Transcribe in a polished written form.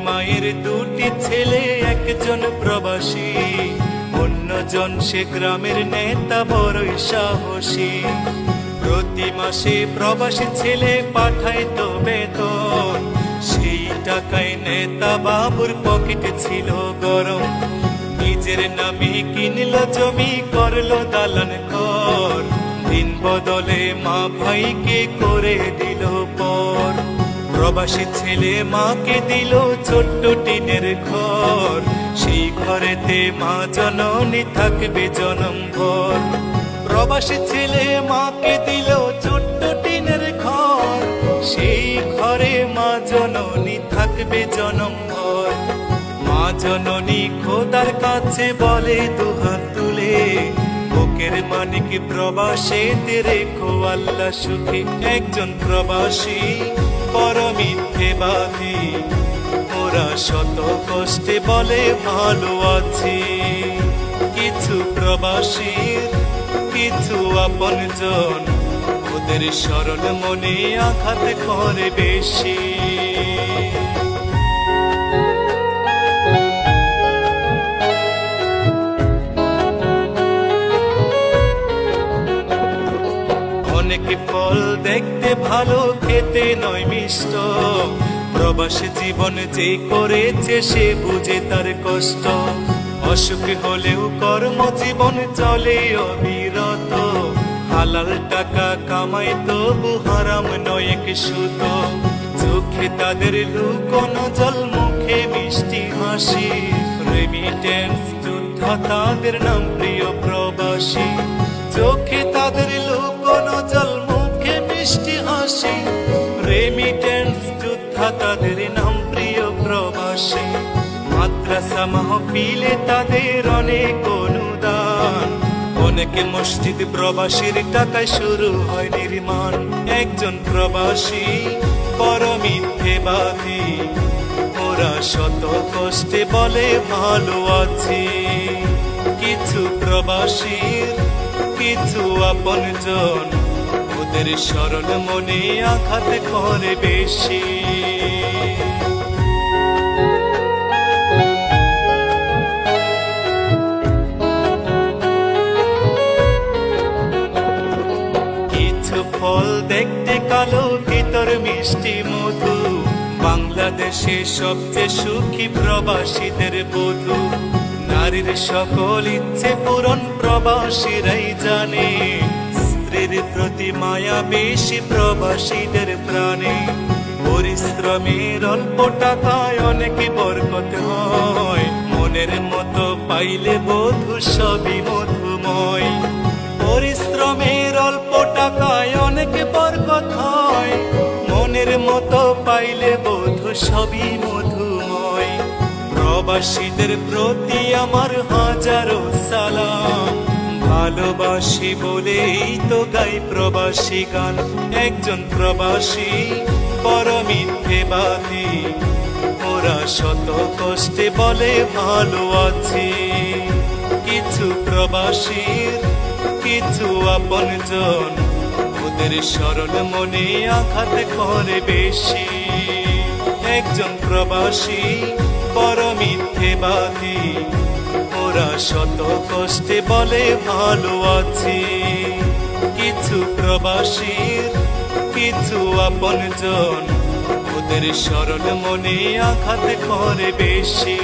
মায়ের দুটি ছেলে, একজন প্রবাসী, অন্যজন সে গ্রামের নেতা, বড়ই সাহসী। প্রতি মাসে প্রবাসী ছেলে পাঠাইতো বেতন, সেই টাকায় নেতা বাবুর পকেটে ছিল গরম। নিজের নামে কিনলো জমি, করলো দালান ঘর, দিন বদলে মা ভাইকে করে দিল পর। প্রবাসী ছেলে মাকে দিল ছোট্ট টিনের ঘর, সেই ঘরেতে মা জননী থাকবে জনমভর। প্রবাসী ছেলে মাকে দিল ছোট্ট টিনের ঘর, সেই ঘরে মা জননী থাকবে জনমভর। মা জননী খোদার কাছে বলে দুহাত তুলে, বুকের মানিক প্রবাসীতে রেখো আল্লাহ সুখে। একজন প্রবাসী বড় মিথ্যেবাদী, ওরা শত কষ্টে বলে ভালো আছি। কিছু প্রবাসীর কিছু আপনজন, ওদের সরল মনে আঘাত করে বেশি। অনেক ফল দেখতে ভালো, খেতে নয় মিষ্ট, প্রবাসী জীবন যে করেছে সে বুঝে তার কষ্ট। অসুখ হলেও কর্মজীবন চলে অবিরত, হালাল টাকা কামাই তবু হারাম নয় এক সুত। চোখে তাদের লুকোনো জল, মুখে মিষ্টি হাসি, রেমিটেন্স যোদ্ধা তাদের নাম প্রিয় প্রবাসী। চোখে তাদের লুকোনো জল, মুখে মিষ্টি হাসি, রেমিটেন্স যোদ্ধা তাদের নাম প্রিয় প্রবাসী। মাদ্রাসা মাহফিলে তাদের অনেক অনুদান, অনেকে মসজিদ প্রবাসীর টাকায় শুরু হয় নির্মাণ। একজন প্রবাসী বড় মিথ্যেবাদী, ওরা শত কষ্টে বলে ভালো আছি। কিছু প্রবাসীর কিছু আপনজন, ওদের সরল মনে আঘাত করে বেশি। কিছু ফল দেখতে কালো, ভিতর মিষ্টি মধু, বাংলাদেশে সবচেয়ে সুখী প্রবাসীদের বধূ। নারীর সকল ইচ্ছে পূরণ প্রবাসীরাই জানে, স্ত্রীর প্রতি মায়া বেশি প্রবাসীদের প্রাণে। পরিশ্রমের অল্প টাকায় অনেক বরকত হয়, মনের মতো পাইলে বধূ সবই মধুময়। পরিশ্রমের অল্প টাকায় অনেক বরকত হয়, মনের মতো পাইলে বধূ সবই মধুময়। প্রবাসীদের প্রতি আমার হাজারো সালাম, ভালোবাসি বলেই তো গাই প্রবাসী গান। একজন প্রবাসী বড় মিথ্যেবাদী, ওরা শত কষ্টে বলে ভালো আছি। কিছু প্রবাসীর কিছু আপনজন, ওদের সরল মনে আঘাত করে বেশি। একজন প্রবাসী বড় মিথ্যেবাদী, ওরা শত কষ্টে বলে ভালো আছি। কিছু প্রবাসীর কিছু আপনজন, ওদের সরল মনে আঘাত করে বেশি।